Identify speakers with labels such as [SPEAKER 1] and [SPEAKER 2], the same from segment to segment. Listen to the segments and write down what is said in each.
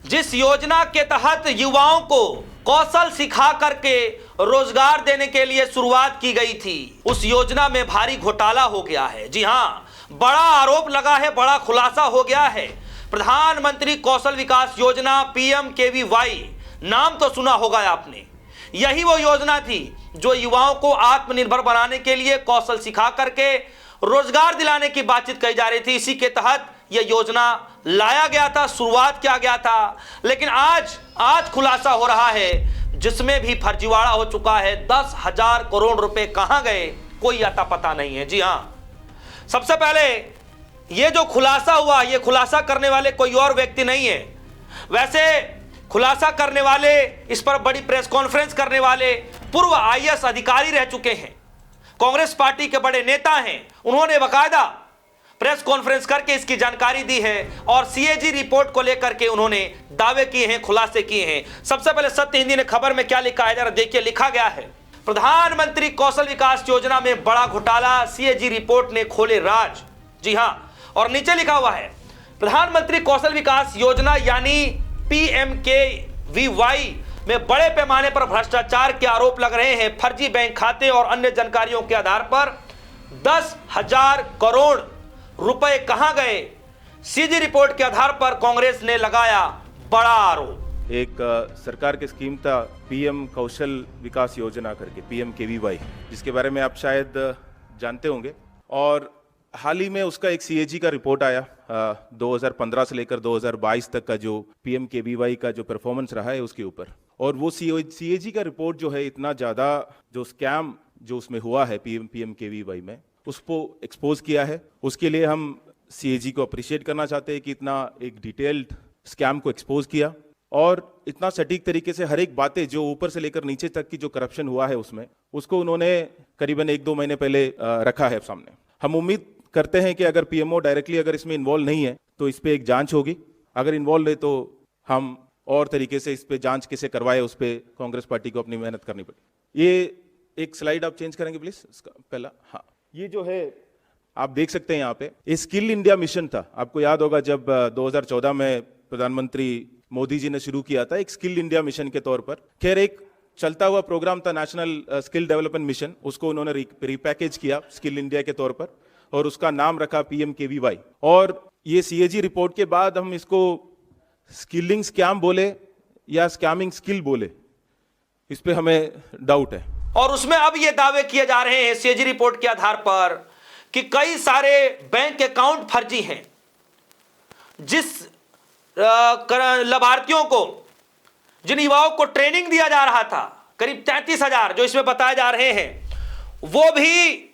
[SPEAKER 1] जिस योजना के तहत युवाओं को कौशल सिखा करके रोजगार देने के लिए शुरुआत की गई थी, उस योजना में भारी घोटाला हो गया है। जी हां, बड़ा आरोप लगा है, बड़ा खुलासा हो गया है। प्रधानमंत्री कौशल विकास योजना PMKVY, नाम तो सुना होगा आपने। यही वो योजना थी जो युवाओं को आत्मनिर्भर बनाने के लिए कौशल सिखा करके रोजगार दिलाने की बातचीत कही जा रही थी। इसी के तहत यह योजना लाया गया था, शुरुआत किया गया था। लेकिन आज खुलासा हो रहा है जिसमें भी फर्जीवाड़ा हो चुका है। 10,000 करोड़ रुपए कहां गए, कोई अता पता नहीं है। जी हां, सबसे पहले यह जो खुलासा हुआ, यह खुलासा करने वाले कोई और व्यक्ति नहीं है। वैसे खुलासा करने वाले, इस पर बड़ी प्रेस कॉन्फ्रेंस करने वाले पूर्व IAS अधिकारी रह चुके हैं, कांग्रेस पार्टी के बड़े नेता हैं। उन्होंने बकायदा प्रेस कॉन्फ्रेंस करके इसकी जानकारी दी है और CAG रिपोर्ट को लेकर के उन्होंने दावे किए हैं, खुलासे किए हैं। सबसे पहले सत्य हिंदी ने खबर में क्या लिखा है, जरा देखिए। लिखा गया है, प्रधानमंत्री कौशल विकास योजना में बड़ा घोटाला, CAG रिपोर्ट ने खोले राज। जी हां, और नीचे लिखा हुआ है, प्रधानमंत्री कौशल विकास योजना यानी PMKVY में बड़े पैमाने पर भ्रष्टाचार के आरोप लग रहे हैं। फर्जी बैंक खाते और अन्य जानकारियों के आधार पर 10,000 करोड़ रुपए कहां गए, CAG रिपोर्ट के आधार पर कांग्रेस ने लगाया बड़ा आरोप।
[SPEAKER 2] एक सरकार की स्कीम था PM कौशल विकास योजना करके, PMKVY, जिसके बारे में आप शायद जानते होंगे। और हाल ही में उसका एक CAG का रिपोर्ट आया 2015 से लेकर 2022 तक का, जो PMKVY का जो परफॉर्मेंस रहा है उसके ऊपर। और वो CAG का रिपोर्ट जो है, इतना ज़्यादा जो स्कैम जो उसमें हुआ है PMKVY में, उसको एक्सपोज किया है। उसके लिए हम CAG को अप्रिशिएट करना चाहते हैं कि इतना एक डिटेल्ड स्कैम को एक्सपोज किया और इतना सटीक तरीके से हर एक बातें जो ऊपर से लेकर नीचे तक की जो करप्शन हुआ है उसमें, उसको उन्होंने करीबन 1-2 महीने पहले रखा है सामने। हम उम्मीद करते हैं कि अगर PMO डायरेक्टली अगर इसमें इन्वॉल्व नहीं है तो इस पे एक जांच होगी। अगर इन्वॉल्व है तो हम और तरीके से इस पे जांच कैसे करवाए, उस पे कांग्रेस पार्टी को अपनी मेहनत करनी पड़ेगी। ये एक स्लाइड आप चेंज करेंगे प्लीज, इसका पहला। हाँ, ये जो है आप देख सकते हैं यहाँ पे, ये स्किल इंडिया मिशन था। आपको याद होगा जब 2014 में प्रधानमंत्री मोदी जी ने शुरू किया था एक स्किल इंडिया मिशन के तौर पर। खैर, एक चलता हुआ प्रोग्राम था नेशनल स्किल डेवलपमेंट मिशन, उसको उन्होंने रिपैकेज किया स्किल इंडिया के तौर पर और उसका नाम रखा PMKVY। और ये CAG रिपोर्ट के बाद हम इसको स्किलिंग स्कैम बोले या स्कैमिंग स्किल बोले, इस पे हमें डाउट है।
[SPEAKER 1] और उसमें अब ये दावे किए जा रहे हैं CAG रिपोर्ट के आधार पर कि कई सारे बैंक अकाउंट फर्जी हैं। जिस लाभार्थियों को, जिन युवाओं को ट्रेनिंग दिया जा रहा था, करीब 33,000 जो इसमें बताए जा रहे हैं, वो भी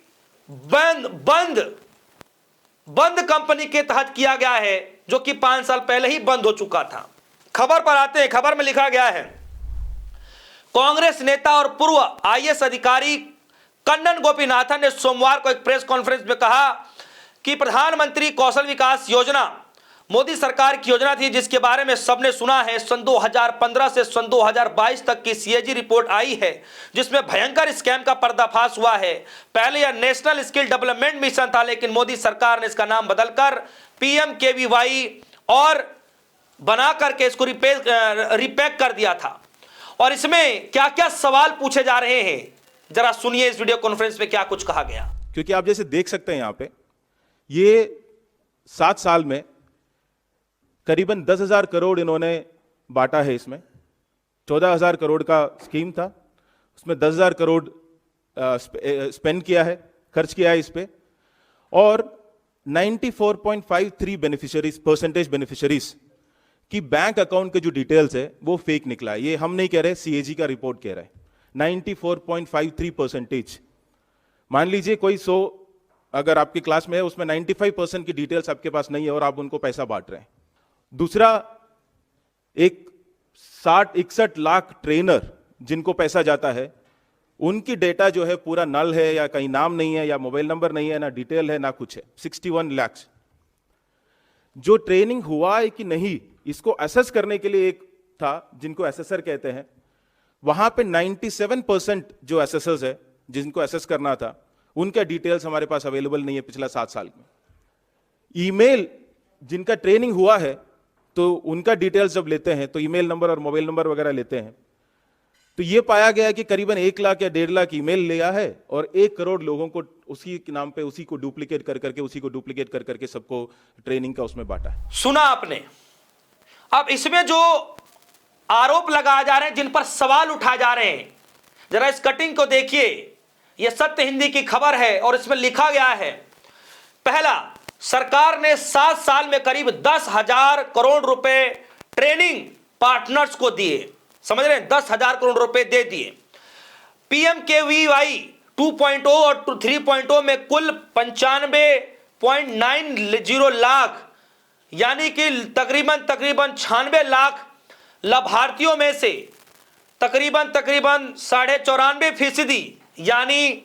[SPEAKER 1] बंद कंपनी के तहत किया गया है, जो कि 5 साल पहले ही बंद हो चुका था। खबर पर आते हैं। खबर में लिखा गया है, कांग्रेस नेता और पूर्व IAS अधिकारी कन्नन गोपीनाथन ने सोमवार को एक प्रेस कॉन्फ्रेंस में कहा कि प्रधानमंत्री कौशल विकास योजना मोदी सरकार की योजना थी, जिसके बारे में सबने सुना है। सन 2015 से सन 2022 तक की CAG रिपोर्ट आई है, जिसमें भयंकर स्कैम का पर्दाफाश हुआ है। पहले यह नेशनल स्किल डेवलपमेंट मिशन था, लेकिन मोदी सरकार ने इसका नाम बदलकर PMKVY और बना करके इसको रिपैक कर दिया था। और इसमें क्या क्या सवाल पूछे जा रहे हैं, जरा सुनिए इस वीडियो कॉन्फ्रेंस में क्या कुछ कहा गया।
[SPEAKER 2] क्योंकि आप जैसे देख सकते हैं यहाँ पे, ये 7 साल में करीबन 10,000 करोड़ इन्होंने बांटा है। इसमें 14,000 करोड़ का स्कीम था, उसमें 10,000 करोड़ स्पेंड किया है, खर्च किया है इस पे। और 94.53 परसेंटेज बेनिफिशियरीज की बैंक अकाउंट के जो डिटेल्स है वो फेक निकला है। ये हम नहीं कह रहे, CAG का रिपोर्ट कह रहा है। 94.53%। मान लीजिए कोई 100 अगर आपकी क्लास में है, उसमें 95% की डिटेल्स आपके पास नहीं है और आप उनको पैसा बांट रहे हैं। दूसरा, एक 60-61 लाख ट्रेनर जिनको पैसा जाता है, उनकी डेटा जो है पूरा नल है, या कहीं नाम नहीं है, या मोबाइल नंबर नहीं है, ना डिटेल है, ना कुछ है। 61 लाख जो ट्रेनिंग हुआ है कि नहीं, इसको असेस करने के लिए एक था जिनको एसेसर कहते हैं। वहां पे 97% जो एसेसर्स है जिनको असेस करना था, उनका डिटेल्स हमारे पास अवेलेबल नहीं है पिछला 7 साल में। ईमेल जिनका ट्रेनिंग हुआ है तो उनका डिटेल्स जब लेते हैं तो ईमेल नंबर और मोबाइल नंबर वगैरह लेते हैं, तो ये पाया गया कि करीबन 1 लाख या 1.5 लाख ईमेल लिया है और 1 करोड़ लोगों को उसी के नाम पे उसी को डुप्लीकेट कर करके सबको ट्रेनिंग का उसमें बांटा है।
[SPEAKER 1] सुना आपने। अब इसमें जो आरोप लगाए जा रहे हैं, जिन पर सवाल उठाए जा रहे हैं, जरा इस कटिंग को देखिए। यह सत्य हिंदी की खबर है और इसमें लिखा गया है, पहला, सरकार ने 7 साल में करीब 10,000 करोड़ रुपए ट्रेनिंग पार्टनर्स को दिए। समझ रहे हैं, 10,000 करोड़ रुपए दे दिए। PMKVY 2.0 और 3.0 में कुल 95.90 लाख, यानी कि तकरीबन 96 लाख लाभार्थियों में से तकरीबन 94.5% यानी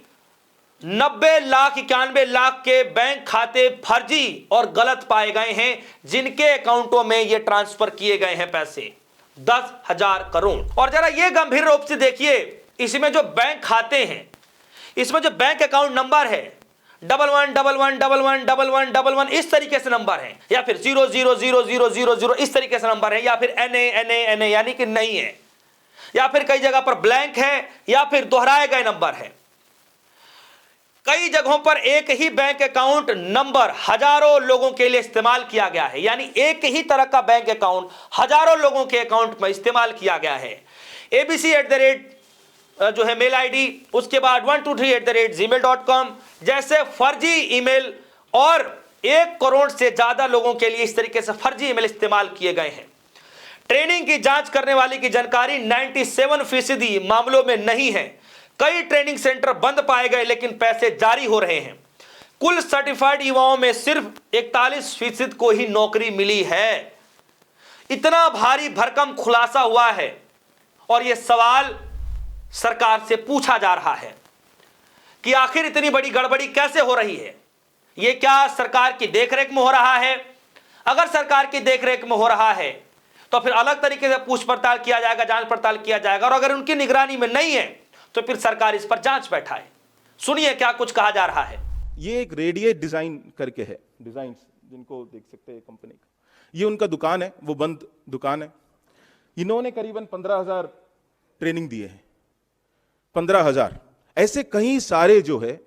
[SPEAKER 1] 90,91 लाख के बैंक खाते फर्जी और गलत पाए गए हैं, जिनके अकाउंटों में ये ट्रांसफर किए गए हैं पैसे 10,000 करोड़। और जरा ये गंभीर रूप से देखिए, इसमें जो बैंक खाते हैं, इसमें जो बैंक अकाउंट नंबर है 1111111111 इस तरीके से नंबर है, या फिर 000000 इस तरीके से नंबर है, या फिर NA यानी कि नहीं है, या फिर कई जगह पर ब्लैंक है, या फिर दोहराए गए नंबर है। कई जगहों पर एक ही बैंक अकाउंट नंबर हजारों लोगों के लिए इस्तेमाल किया गया है, यानी एक ही तरह का बैंक अकाउंट हजारों लोगों के अकाउंट में इस्तेमाल किया गया है। ABC@ जो है मेल आईडी, उसके बाद 123@gmail.com जैसे फर्जी ईमेल, और 1 करोड़ से ज्यादा लोगों के लिए इस तरीके से फर्जी ईमेल इस्तेमाल किए गए हैं। ट्रेनिंग की जांच करने वाले की जानकारी 97% मामलों में नहीं है। कई ट्रेनिंग सेंटर बंद पाए गए, लेकिन पैसे जारी हो रहे हैं। कुल सर्टिफाइड युवाओं में सिर्फ 41% को ही नौकरी मिली है। इतना भारी भरकम खुलासा हुआ है और यह सवाल सरकार से पूछा जा रहा है कि आखिर इतनी बड़ी गड़बड़ी कैसे हो रही है। यह क्या सरकार की देखरेख में हो रहा है? अगर सरकार की देखरेख में हो रहा है तो फिर अलग तरीके से पूछ पड़ताल किया जाएगा, जांच पड़ताल किया जाएगा, और अगर उनकी निगरानी में नहीं है तो फिर सरकार इस पर जांच बैठाए। सुनिए क्या कुछ कहा जा रहा है।
[SPEAKER 2] ये एक रेडिएट डिजाइन करके है, डिजाइन जिनको देख सकते हैं कंपनी का, ये उनका दुकान है, वो बंद दुकान है। इन्होंने करीबन 15,000 ट्रेनिंग दिए हैं, 15,000। ऐसे कई सारे जो है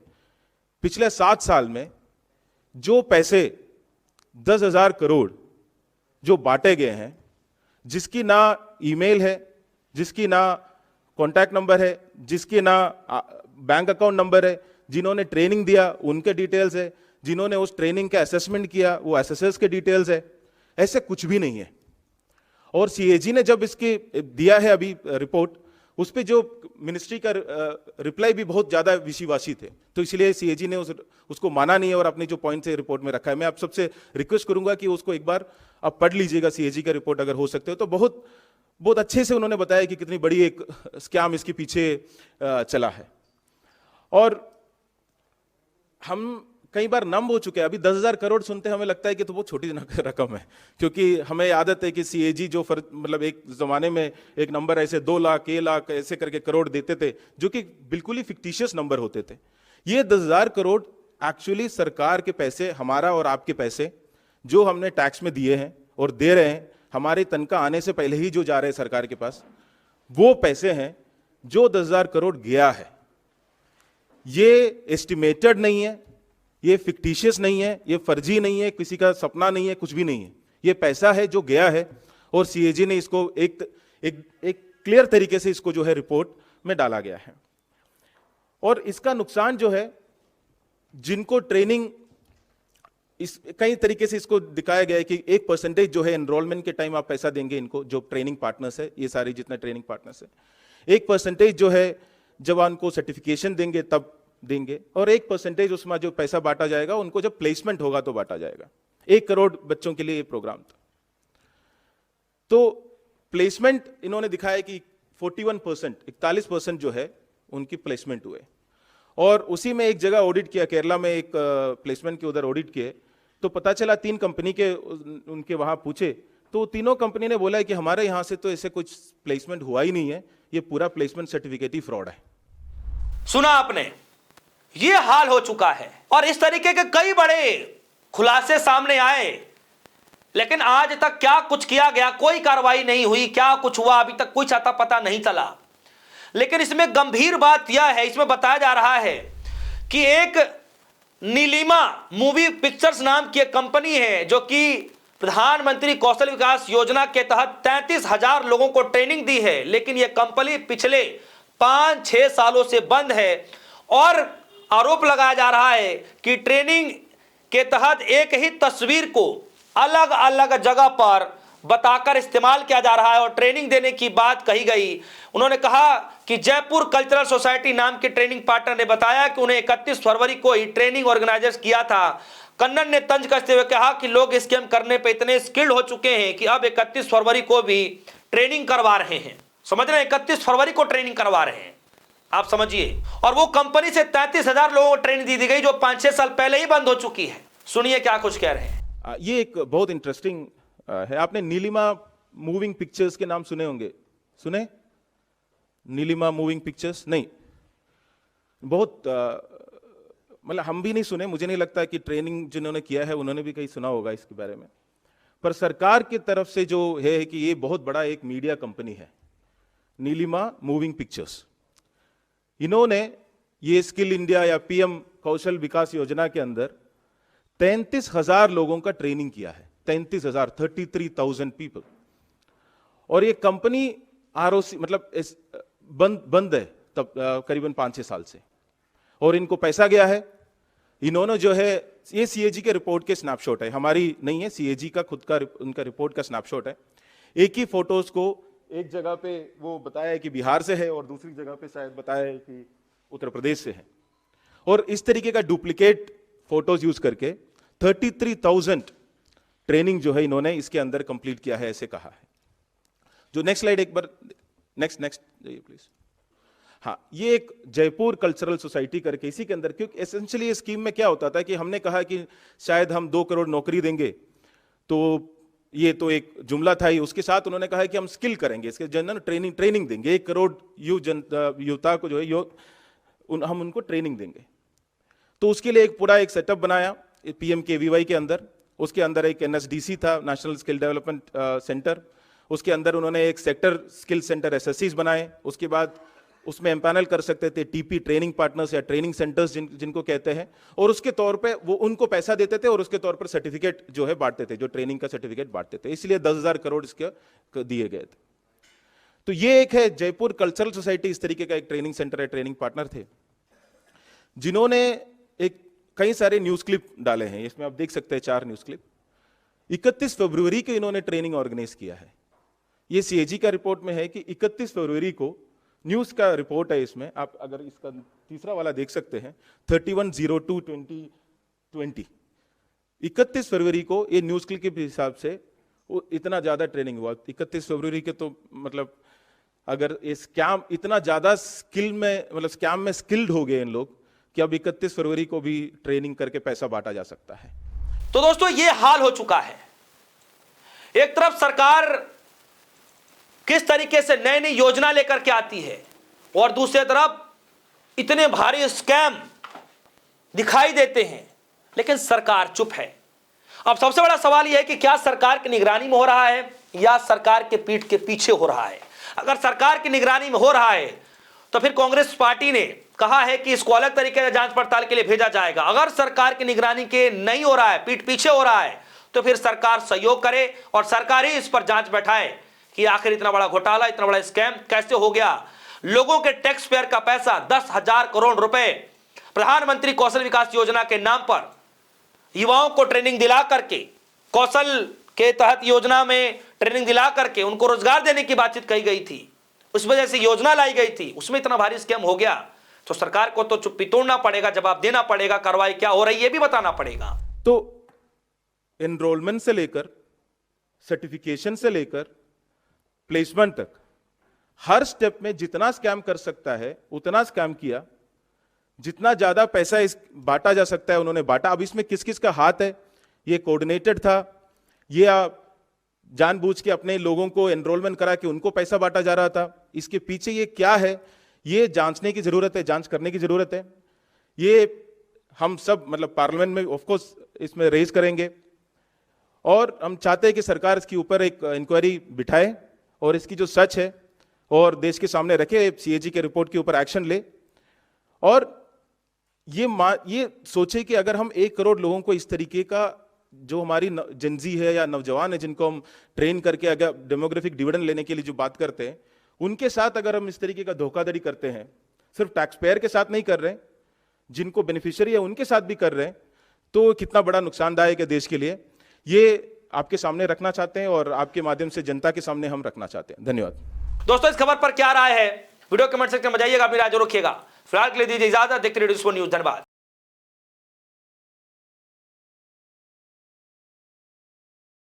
[SPEAKER 2] पिछले 7 साल में जो पैसे 10,000 करोड़ जो बांटे गए हैं, जिसकी ना ईमेल है, जिसकी ना कॉन्टैक्ट नंबर है, जिसकी ना बैंक अकाउंट नंबर है, जिन्होंने ट्रेनिंग दिया उनके डिटेल्स है, जिन्होंने उस ट्रेनिंग का असेसमेंट किया वो एसएसएस के डिटेल्स है, ऐसे कुछ भी नहीं है। और सीएजी ने जब इसकी दिया है अभी रिपोर्ट, उस पे जो मिनिस्ट्री का रिप्लाई भी बहुत ज्यादा विषिवासी थे, तो इसलिए सीएजी ने उसको माना नहीं है और अपने जो पॉइंट से रिपोर्ट में रखा है। मैं आप सबसे रिक्वेस्ट करूंगा कि उसको एक बार आप पढ़ लीजिएगा, सीएजी का रिपोर्ट अगर हो सकते हो तो। बहुत बहुत अच्छे से उन्होंने बताया कि कितनी बड़ी एक स्कैम इसके पीछे चला है। और हम कई बार नम हो चुके हैं। अभी 10,000 करोड़ सुनते हैं हमें लगता है कि तो बहुत छोटी रकम है, क्योंकि हमें आदत है कि सीएजी जो मतलब एक जमाने में एक नंबर ऐसे 2 लाख 1 लाख ऐसे करके करोड़ देते थे, जो कि बिल्कुल ही फिक्टिशियस नंबर होते थे। ये 10,000 करोड़ एक्चुअली सरकार के पैसे, हमारा और आपके पैसे जो हमने टैक्स में दिए हैं और दे रहे हैं, हमारी तनख्वाह आने से पहले ही जो जा रहे हैं सरकार के पास, वो पैसे हैं जो 10,000 करोड़ गया है। ये एस्टिमेटेड नहीं है, ये फिक्टिशियस नहीं है, ये फर्जी नहीं है, किसी का सपना नहीं है, कुछ भी नहीं है। ये पैसा है जो गया है और सीएजी ने इसको एक क्लियर तरीके से इसको जो है रिपोर्ट में डाला गया है। और इसका नुकसान जो है, जिनको ट्रेनिंग इस कई तरीके से इसको दिखाया गया है कि 1% जो है एनरोलमेंट के टाइम आप पैसा देंगे इनको, जो ट्रेनिंग पार्टनर्स है, ये सारे जितने ट्रेनिंग पार्टनर्स है, 1% जो है जवान को सर्टिफिकेशन देंगे तब देंगे, और 1% उसमें जो पैसा बांटा जाएगा उनको जब प्लेसमेंट होगा तो बांटा जाएगा। 1 करोड़ बच्चों के लिए ये प्रोग्राम था। तो प्लेसमेंट इन्होंने दिखाया कि 41% जो है उनकी प्लेसमेंट हुए। और उसी में एक जगह ऑडिट किया, केरला में एक प्लेसमेंट के उधर ऑडिट किए, तो पता चला 3 कंपनी के उनके वहां पूछे तो तीनों कंपनी ने बोला है कि हमारे यहां से तो ऐसे कुछ प्लेसमेंट हुआ ही नहीं है, ये पूरा प्लेसमेंट सर्टिफिकेट ही फ्रॉड है।
[SPEAKER 1] सुना आपने, ये हाल हो चुका है। और इस तरीके के कई बड़े खुलासे सामने आए लेकिन आज तक क्या कुछ किया गया, कोई कार्रवाई नहीं हुई, क्या कुछ हुआ अभी तक कुछ अता पता नहीं चला। लेकिन इसमें गंभीर बात यह है, इसमें बताया जा रहा है कि एक नीलिमा मूवी पिक्चर्स नाम की एक कंपनी है जो कि प्रधानमंत्री कौशल विकास योजना के तहत 33,000 लोगों को ट्रेनिंग दी है, लेकिन यह कंपनी पिछले 5-6 सालों से बंद है और आरोप लगाया जा रहा है कि ट्रेनिंग के तहत एक ही तस्वीर को अलग अलग जगह पर बताकर इस्तेमाल किया जा रहा है और ट्रेनिंग देने की बात कही गई। उन्होंने कहा कि जयपुर कल्चरल सोसाइटी नाम के ट्रेनिंग पार्टनर ने बताया कि उन्हें 31 फरवरी को ही ट्रेनिंग ऑर्गेनाइजर किया था। कन्नन ने तंज कसते हुए कहा कि लोग स्कैम करने पे इतने स्किल्ड हो चुके हैं कि अब 31 फरवरी को भी ट्रेनिंग करवा रहे हैं। समझ रहे हैं, 31 फरवरी को ट्रेनिंग करवा रहे हैं, आप समझिए। और वो कंपनी से 33,000 लोगों को ट्रेनिंग दी गई जो 5-6 साल पहले ही बंद हो चुकी है। सुनिए क्या कुछ कह रहे हैं।
[SPEAKER 2] ये एक बहुत इंटरेस्टिंग है। आपने नीलिमा मूविंग पिक्चर्स के नाम सुने होंगे, सुने? नीलिमा मूविंग पिक्चर्स नहीं, बहुत मतलब हम भी नहीं सुने। मुझे नहीं लगता कि ट्रेनिंग जिन्होंने किया है उन्होंने भी कहीं सुना होगा इसके बारे में। पर सरकार की तरफ से जो है कि ये बहुत बड़ा एक मीडिया कंपनी है नीलिमा मूविंग पिक्चर्स। इन्होंने ये स्किल इंडिया या पीएम कौशल विकास योजना के अंदर 33,000 लोगों का ट्रेनिंग किया है। 33,000 पीपल। और ये कंपनी आरओसी मतलब बंद है तब करीबन 5-6 साल से, और इनको पैसा गया है। इन्होंने जो है, ये सीएजी के रिपोर्ट के स्नैपशॉट है, हमारी नहीं है, सीएजी का खुद का उनका रिपोर्ट का स्नैपशॉट है। एक ही फोटोज को एक जगह पे वो बताया है कि बिहार से है और दूसरी जगह पे शायद बताया है कि उत्तर प्रदेश से है, और इस तरीके का डुप्लीकेट फोटोज यूज करके 33,000 ट्रेनिंग जो है इन्होंने इसके अंदर कंप्लीट किया है, ऐसे कहा है। जो नेक्स्ट स्लाइड एक बार, नेक्स्ट जाइए प्लीज। हाँ, ये एक जयपुर कल्चरल सोसाइटी करके इसी के अंदर, क्योंकि एसेंशियली ये स्कीम में क्या होता था कि हमने कहा कि शायद हम 2 करोड़ नौकरी देंगे, तो ये तो एक जुमला था ही। उसके साथ उन्होंने कहा कि हम स्किल करेंगे, इसके जनरल ट्रेनिंग देंगे, 1 करोड़ युवता को जो है हम उनको ट्रेनिंग देंगे। तो उसके लिए एक पूरा एक सेटअप बनाया PMKVY के अंदर। उसके अंदर एक NSDC था, नेशनल स्किल डेवलपमेंट सेंटर। उसके अंदर उन्होंने एक सेक्टर स्किल सेंटर SSCs बनाए। उसके बाद उसमें एम्पैनल कर सकते थे TP ट्रेनिंग पार्टनर्स या ट्रेनिंग सेंटर्स जिनको कहते हैं, और उसके तौर पे वो उनको पैसा देते थे और उसके तौर पर सर्टिफिकेट जो है बांटते थे, जो ट्रेनिंग का सर्टिफिकेट बांटते थे। इसलिए 10,000 करोड़ इसके दिए गए थे। तो ये एक है जयपुर कल्चरल सोसाइटी, इस तरीके का एक ट्रेनिंग सेंटर है, ट्रेनिंग पार्टनर थे, जिन्होंने एक कई सारे न्यूज क्लिप डाले हैं। इसमें आप देख सकते हैं 4 न्यूज क्लिप। 31 फरवरी को इन्होंने ट्रेनिंग ऑर्गेनाइज किया है। ये सीएजी का रिपोर्ट में है कि 31 फरवरी को, न्यूज का रिपोर्ट है इसमें, आप अगर इसका तीसरा वाला देख सकते हैं, 31/02/2020, 31 फरवरी को ये न्यूज क्लिप के हिसाब से वो इतना ज्यादा ट्रेनिंग हुआ 31 फरवरी के। तो मतलब अगर ये स्कैम इतना ज्यादा स्किल में, मतलब स्कैम में स्किल्ड हो गए इन लोग कि अब 31 फरवरी को भी ट्रेनिंग करके पैसा बांटा जा सकता है।
[SPEAKER 1] तो दोस्तों ये हाल हो चुका है। एक तरफ सरकार किस तरीके से नई नई योजना लेकर के आती है और दूसरी तरफ इतने भारी स्कैम दिखाई देते हैं, लेकिन सरकार चुप है। अब सबसे बड़ा सवाल यह है कि क्या सरकार की निगरानी में हो रहा है या सरकार के पीठ के पीछे हो रहा है। अगर सरकार की निगरानी में हो रहा है तो फिर कांग्रेस पार्टी ने कहा है कि इसको अलग तरीके से जांच पड़ताल के लिए भेजा जाएगा। अगर सरकार की निगरानी के नहीं हो रहा है, पीठ पीछे हो रहा है, तो फिर सरकार सहयोग करे और सरकार ही इस पर जांच बैठाए कि आखिर इतना बड़ा घोटाला, इतना बड़ा स्कैम कैसे हो गया। लोगों के टैक्स पेयर का पैसा 10,000 करोड़ रुपए प्रधानमंत्री कौशल विकास योजना के नाम पर युवाओं को ट्रेनिंग दिला करके, कौशल के तहत योजना में ट्रेनिंग दिला करके उनको रोजगार देने की बातचीत कही गई थी, उस वजह से योजना लाई गई थी, उसमें इतना भारी स्कैम हो गया तो सरकार को तो चुप्पी तोड़ना पड़ेगा, जवाब देना पड़ेगा, कार्रवाई क्या हो रही है भी बताना पड़ेगा।
[SPEAKER 2] तो एनरोलमेंट से लेकर, सर्टिफिकेशन से लेकर, प्लेसमेंट तक हर स्टेप में जितना स्कैम कर सकता है उतना स्कैम किया। जितना ज्यादा पैसा इस बांटा जा सकता है उन्होंने बांटा। अब इसमें किस किस का हाथ है, ये कोऑर्डिनेटेड था, ये जानबूझ के अपने लोगों को एनरोलमेंट करा के उनको पैसा बांटा जा रहा था, इसके पीछे ये क्या है, ये जांचने की जरूरत है, जांच करने की जरूरत है। ये हम सब मतलब पार्लियामेंट में ऑफ कोर्स इसमें रेज करेंगे और हम चाहते हैं कि सरकार इसके ऊपर एक इंक्वायरी बिठाए और इसकी जो सच है और देश के सामने रखे, सीएजी के रिपोर्ट के ऊपर एक्शन ले और ये सोचे कि अगर हम 1 करोड़ लोगों को इस तरीके का, जो हमारी जेनजी है या नौजवान है जिनको हम ट्रेन करके अगर डेमोग्राफिक डिविडेंड लेने के लिए जो बात करते हैं, उनके साथ अगर हम इस तरीके का धोखाधड़ी करते हैं, सिर्फ टैक्स पेयर के साथ नहीं कर रहे, जिनको बेनिफिशियरी है उनके साथ भी कर रहे हैं, तो कितना बड़ा नुकसानदायक है देश के लिए, ये आपके सामने रखना चाहते हैं और आपके माध्यम से जनता के सामने हम रखना चाहते हैं। धन्यवाद।
[SPEAKER 1] दोस्तों, इस खबर पर क्या राय है, वीडियो कमेंट सेक्शन में बताइएगा, अपनी राय जरूर रखिएगा। फिलहाल के लिए दीजिए इजाजत, देखते रहिए न्यूज़। धन्यवाद।